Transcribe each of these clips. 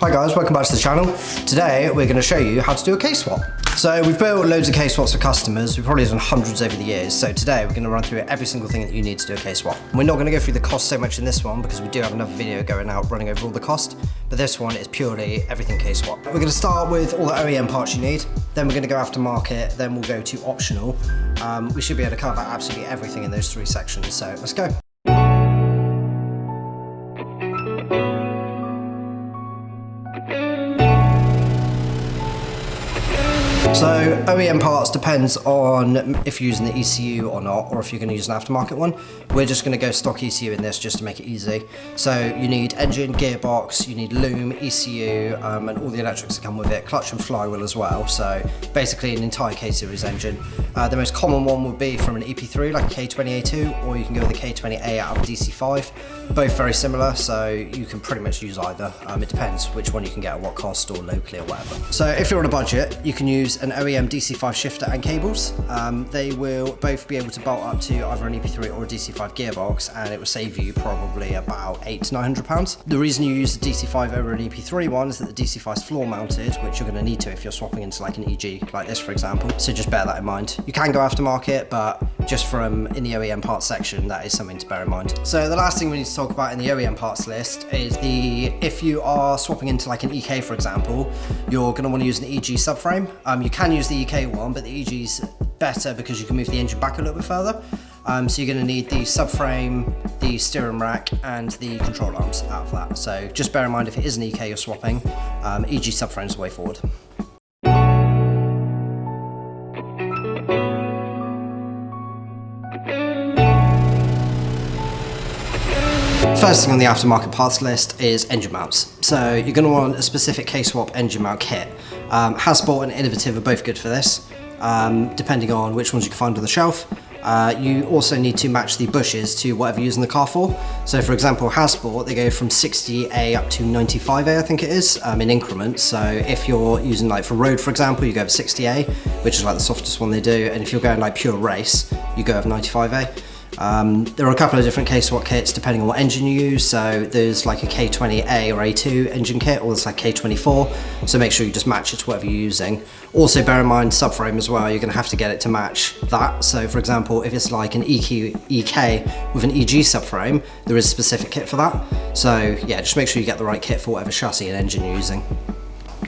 Hi guys, welcome back to the channel. Today we're going to show you how to do a case swap. So we've built loads of case swaps for customers. We've probably done hundreds over the years. So today we're going to run through every single thing that you need to do a case swap. We're not going to go through the cost so much in this one because we do have another video going out running over all the cost. But this one is purely everything case swap. We're going to start with all the OEM parts you need. Then we're going to go aftermarket. Then we'll go to optional. We should be able to cover absolutely everything in those three sections. So let's go. So OEM parts depends on if you're using the ECU or not, or if you're going to use an aftermarket one. We're just going to go stock ECU in this just to make it easy. So you need engine, gearbox, you need loom, ECU, and all the electrics that come with it, clutch and flywheel as well. So basically an entire K-series engine. The most common one would be from an EP3, like a K20A2, or you can go with a K20A out of a DC5. Both very similar, so you can pretty much use either. It depends which one you can get at what cost or locally or whatever. So if you're on a budget, you can use an OEM DC5 shifter and cables. They will both be able to bolt up to either an EP3 or a DC5 gearbox, and it will save you probably about £800 to £900. The reason you use the DC5 over an EP3 one is that the DC5 is floor mounted, which you're going to need to if you're swapping into like an EG like this, for example. So just bear that in mind. You can go aftermarket, but just from in the OEM parts section, that is something to bear in mind. So the last thing we need to talk about in the OEM parts list is if you are swapping into like an EK, for example, you're going to want to use an EG subframe. You can use the EK one, but the EG's better because you can move the engine back a little bit further. So you're going to need the subframe, the steering rack, and the control arms out of that. So just bear in mind, if it is an EK you're swapping, EG subframe's the way forward. First thing on the aftermarket parts list is engine mounts. So you're going to want a specific K-swap engine mount kit. Hasbro and Innovative are both good for this, depending on which ones you can find on the shelf. You also need to match the bushes to whatever you're using the car for. So for example, Hasbro, they go from 60A up to 95A, I think it is, in increments. So if you're using like for road, for example, you go with 60A, which is like the softest one they do. And if you're going like pure race, you go with 95A. There are a couple of different K-swap kits depending on what engine you use. So there's like a K20A or A2 engine kit, or there's like K24. So make sure you just match it to whatever you're using. Also bear in mind subframe as well, you're going to have to get it to match that. So for example, if it's like an EK with an EG subframe, there is a specific kit for that. So yeah, just make sure you get the right kit for whatever chassis and engine you're using.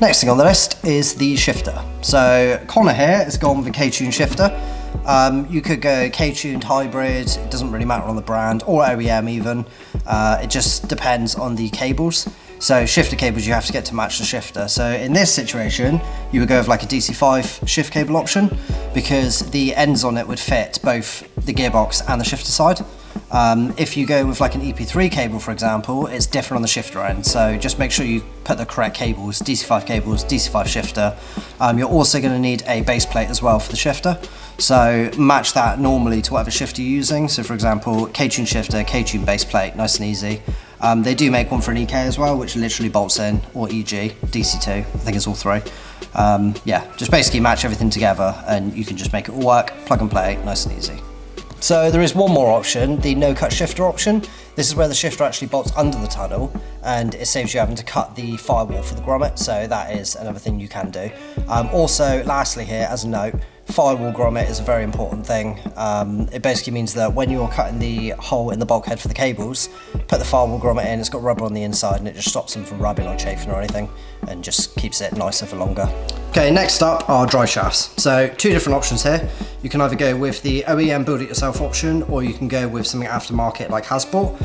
Next thing on the list is the shifter. So Connor here has gone with a K-tune shifter. You could go K-tuned hybrid, it doesn't really matter on the brand, or OEM even. It just depends on the cables. So shifter cables you have to get to match the shifter. So in this situation, you would go with like a DC5 shift cable option because the ends on it would fit both the gearbox and the shifter side. If you go with like an EP3 cable, for example, it's different on the shifter end. So just make sure you put the correct cables, DC5 cables, DC5 shifter. You're also going to need a base plate as well for the shifter. So match that normally to whatever shifter you're using. So for example, K-tune shifter, K-tune base plate, nice and easy. They do make one for an EK as well, which literally bolts in, or EG, DC2, I think it's all three. Yeah, just basically match everything together and you can just make it all work, plug and play, nice and easy. So there is one more option, the no-cut shifter option. This is where the shifter actually bolts under the tunnel and it saves you having to cut the firewall for the grommet, so that is another thing you can do. Also, lastly here, as a note, firewall grommet is a very important thing. It basically means that when you're cutting the hole in the bulkhead for the cables, put the firewall grommet in, it's got rubber on the inside and it just stops them from rubbing or chafing or anything and just keeps it nicer for longer. Okay, next up are drive shafts. So two different options here. You can either go with the OEM build it yourself option, or you can go with something aftermarket like Hasbro.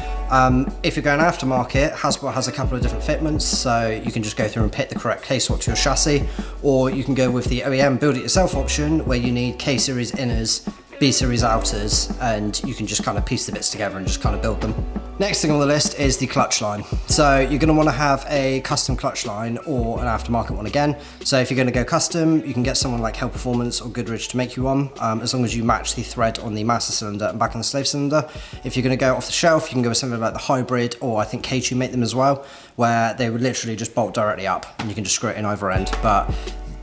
If you're going aftermarket, Hasbro has a couple of different fitments, so you can just go through and pick the correct K-swap to your chassis, or you can go with the OEM build it yourself option where you need K-series inners, B-series outers, and you can just kind of piece the bits together and just kind of build them. Next thing on the list is the clutch line. So you're going to want to have a custom clutch line or an aftermarket one again. So if you're going to go custom, you can get someone like Hell Performance or Goodrich to make you one, as long as you match the thread on the master cylinder and back on the slave cylinder. If you're going to go off the shelf, you can go with something like the hybrid, or I think K2 make them as well, where they would literally just bolt directly up and you can just screw it in either end. But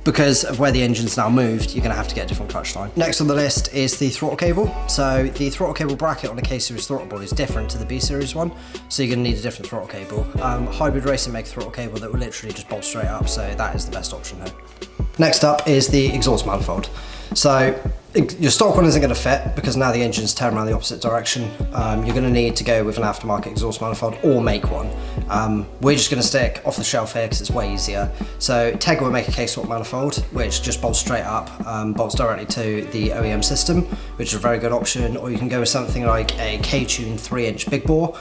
because of where the engine's now moved, you're going to have to get a different clutch line. Next on the list is the throttle cable. So the throttle cable bracket on a K-Series throttle body is different to the B-Series one, so you're going to need a different throttle cable. Hybrid Racing make a throttle cable that will literally just bolt straight up, so that is the best option here. Next up is the exhaust manifold. So your stock one isn't going to fit because now the engine's turned around the opposite direction. You're going to need to go with an aftermarket exhaust manifold or make one. We're just going to stick off the shelf here because it's way easier. So Tegra will make a K-swap manifold which just bolts straight up, bolts directly to the OEM system, which is a very good option. Or you can go with something like a K-Tune 3-inch big bore,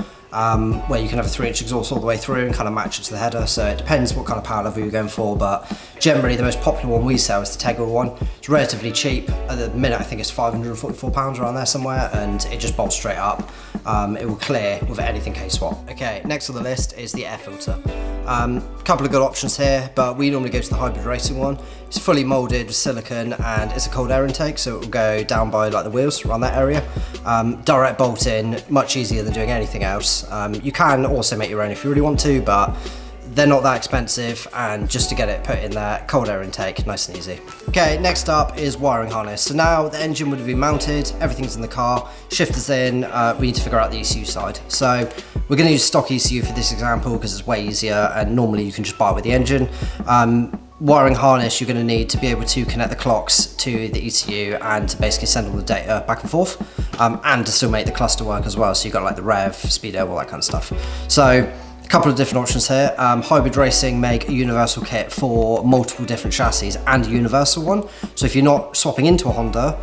where you can have a 3-inch exhaust all the way through and kind of match it to the header. So it depends what kind of power level you're going for, but generally the most popular one we sell is the Tegra one. It's relatively cheap. At the minute I think it's £544 around there somewhere, and it just bolts straight up. It will clear with anything K-swap. Okay, next on the list is the air filter. Couple of good options here, but we normally go to the Hybrid Racing one. It's fully moulded with silicone and it's a cold air intake, so it will go down by like the wheels around that area. Direct bolt in, much easier than doing anything else. You can also make your own if you really want to, but they're not that expensive, and just to get it put in there, cold air intake, nice and easy. Okay, next up is wiring harness. So now the engine would have been mounted, everything's in the car, shifter's in, we need to figure out the ECU side. So we're going to use stock ECU for this example because it's way easier, and normally you can just buy it with the engine. Wiring harness you're going to need to be able to connect the clocks to the ECU and to basically send all the data back and forth, and to still make the cluster work as well. So you've got like the rev, speedo, all that kind of stuff. So a couple of different options here. Hybrid Racing make a universal kit for multiple different chassis and a universal one. So if you're not swapping into a Honda,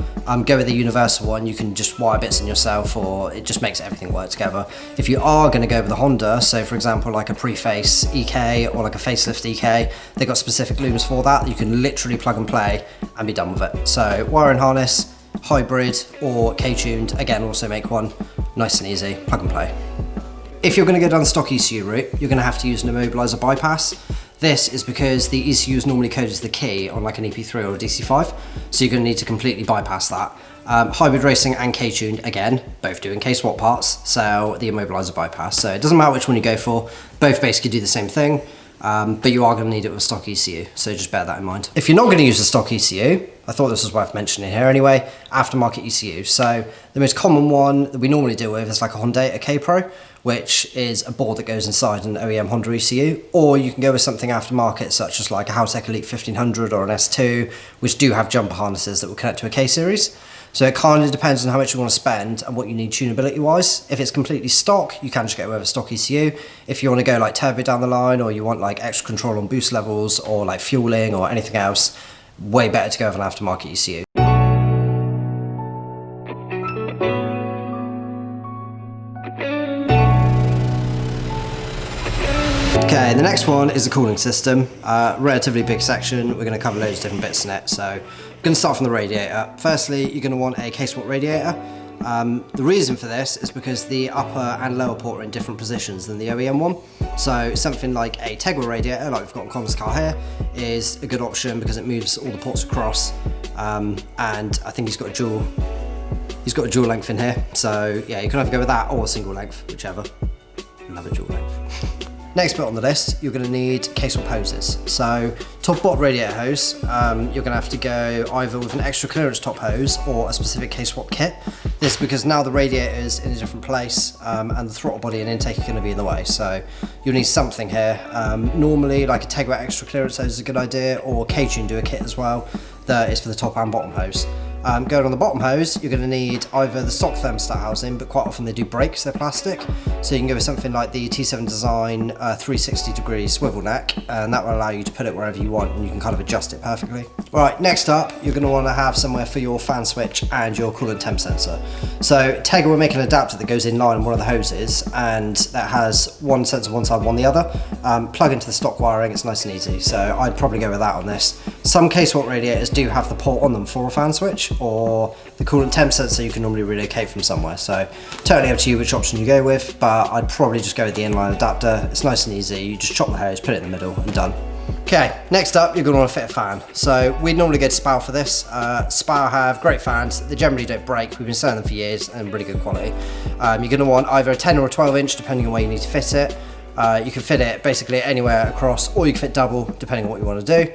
go with the universal one. You can just wire bits in yourself, or it just makes everything work together. If you are going to go with the Honda, so for example like a pre-face EK or like a facelift EK, they've got specific looms for that. You can literally plug and play and be done with it. So wiring harness, hybrid or K-tuned, again also make one, nice and easy, plug and play. If you're going to go down the stock ECU route, you're going to have to use an immobiliser bypass. This is because the ECU is normally coded to the key on like an EP3 or a DC5, so you're going to need to completely bypass that. Hybrid Racing and K-Tuned, again, both doing K-swap parts, so the immobiliser bypass. So it doesn't matter which one you go for, both basically do the same thing, but you are going to need it with stock ECU, so just bear that in mind. If you're not going to use the stock ECU, I thought this was worth mentioning here anyway, aftermarket ECU. So the most common one that we normally deal with is like a Honda K-Pro, which is a board that goes inside an OEM Honda ECU, or you can go with something aftermarket such as like a Haltech Elite 1500 or an S2, which do have jumper harnesses that will connect to a K-Series. So it kind of depends on how much you want to spend and what you need tunability wise. If it's completely stock, you can just get away with a stock ECU. If you want to go like turbo down the line, or you want like extra control on boost levels or like fueling or anything else, way better to go with an aftermarket ECU. Okay, the next one is the cooling system. Relatively big section, we're going to cover loads of different bits in it. So we're going to start from the radiator. Firstly, you're going to want a K-swap radiator. The reason for this is because the upper and lower port are in different positions than the OEM one. So something like a Tegra radiator, like we've got on Connor's car here, is a good option because it moves all the ports across. And I think he's got a dual length in here. So yeah, you can either go with that or a single length, whichever. Another dual length. Next bit on the list, you're going to need K-swap hoses. So top bottom radiator hose, you're going to have to go either with an extra clearance top hose or a specific K-swap kit. This because now the radiator is in a different place, and the throttle body and intake are going to be in the way. So you'll need something here. Normally like a Tegra extra clearance hose is a good idea, or K-Tune do a kit as well that is for the top and bottom hose. Going on the bottom hose, you're going to need either the stock thermostat housing, but quite often they do break because they're plastic. So you can go with something like the T7 Design 360-degree swivel neck, and that will allow you to put it wherever you want, and you can kind of adjust it perfectly. Right, next up, you're going to want to have somewhere for your fan switch and your coolant temp sensor. So Tegra will make an adapter that goes in line on one of the hoses, and that has one sensor one side, one the other. Plug into the stock wiring, it's nice and easy. So I'd probably go with that on this. Some K-swap radiators do have the port on them for a fan switch, or the coolant temp sensor you can normally relocate from somewhere. So totally up to you which option you go with, but I'd probably just go with the inline adapter. It's nice and easy. You just chop the hose, put it in the middle, and done. Okay, next up, you're going to want to fit a fan. So we'd normally go to Spal for this. Spal have great fans. They generally don't break. We've been selling them for years and really good quality. You're going to want either a 10 or a 12 inch, depending on where you need to fit it. You can fit it basically anywhere across, or you can fit double, depending on what you want to do.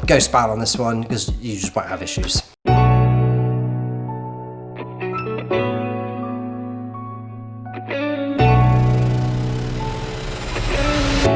Go SPAL on this one, because you just won't have issues.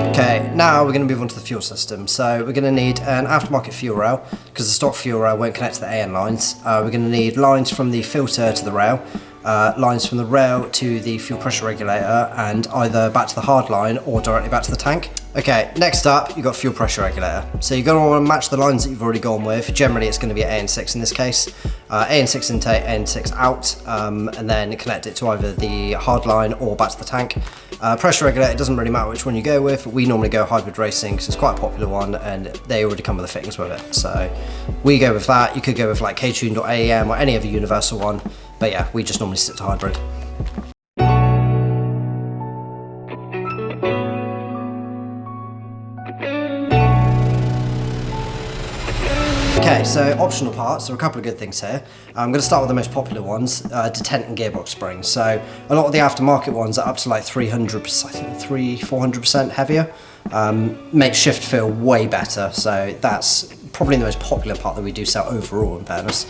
Okay, now we're going to move on to the fuel system. So we're going to need an aftermarket fuel rail, because the stock fuel rail won't connect to the AN lines. We're going to need lines from the filter to the rail, lines from the rail to the fuel pressure regulator, and either back to the hard line or directly back to the tank. Okay, next up, you've got fuel pressure regulator. So you're going to want to match the lines that you've already gone with. Generally, it's going to be AN6 in this case. AN6 intake, AN6 out, and then connect it to either the hard line or back to the tank. Pressure regulator, it doesn't really matter which one you go with. We normally go hybrid racing because it's quite a popular one and they already come with the fittings with it. So we go with that. You could go with like K-Tuned or AEM or any other universal one. But yeah, we just normally stick to hybrid. Okay, so optional parts, there are a couple of good things here. I'm going to start with the most popular ones, detent and gearbox springs. So a lot of the aftermarket ones are up to like 300%, I think 400% heavier. Makes shift feel way better, so that's probably the most popular part that we do sell overall, in fairness.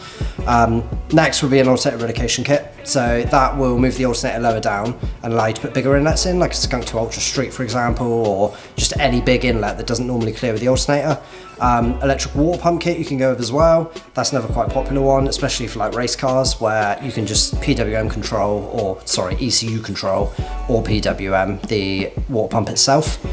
Next will be an alternator relocation kit. So that will move the alternator lower down and allow you to put bigger inlets in, like a Skunk 2 Ultra Street, for example, or just any big inlet that doesn't normally clear with the alternator. Electric water pump kit you can go with as well. That's another quite popular one, especially for like race cars, where you can just PWM control, or sorry, ECU control, or PWM the water pump itself.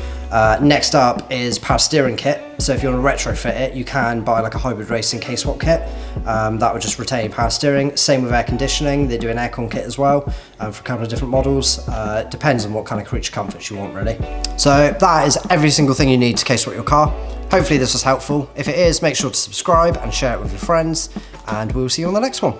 Next up is power steering kit. So if you want to retrofit it, you can buy like a hybrid racing K-swap kit. That would just retain power steering. Same with air conditioning. They do an aircon kit as well for a couple of different models. Depends on what kind of creature comforts you want, really. So that is every single thing you need to K-swap your car. Hopefully this was helpful. If it is, make sure to subscribe and share it with your friends, and we'll see you on the next one.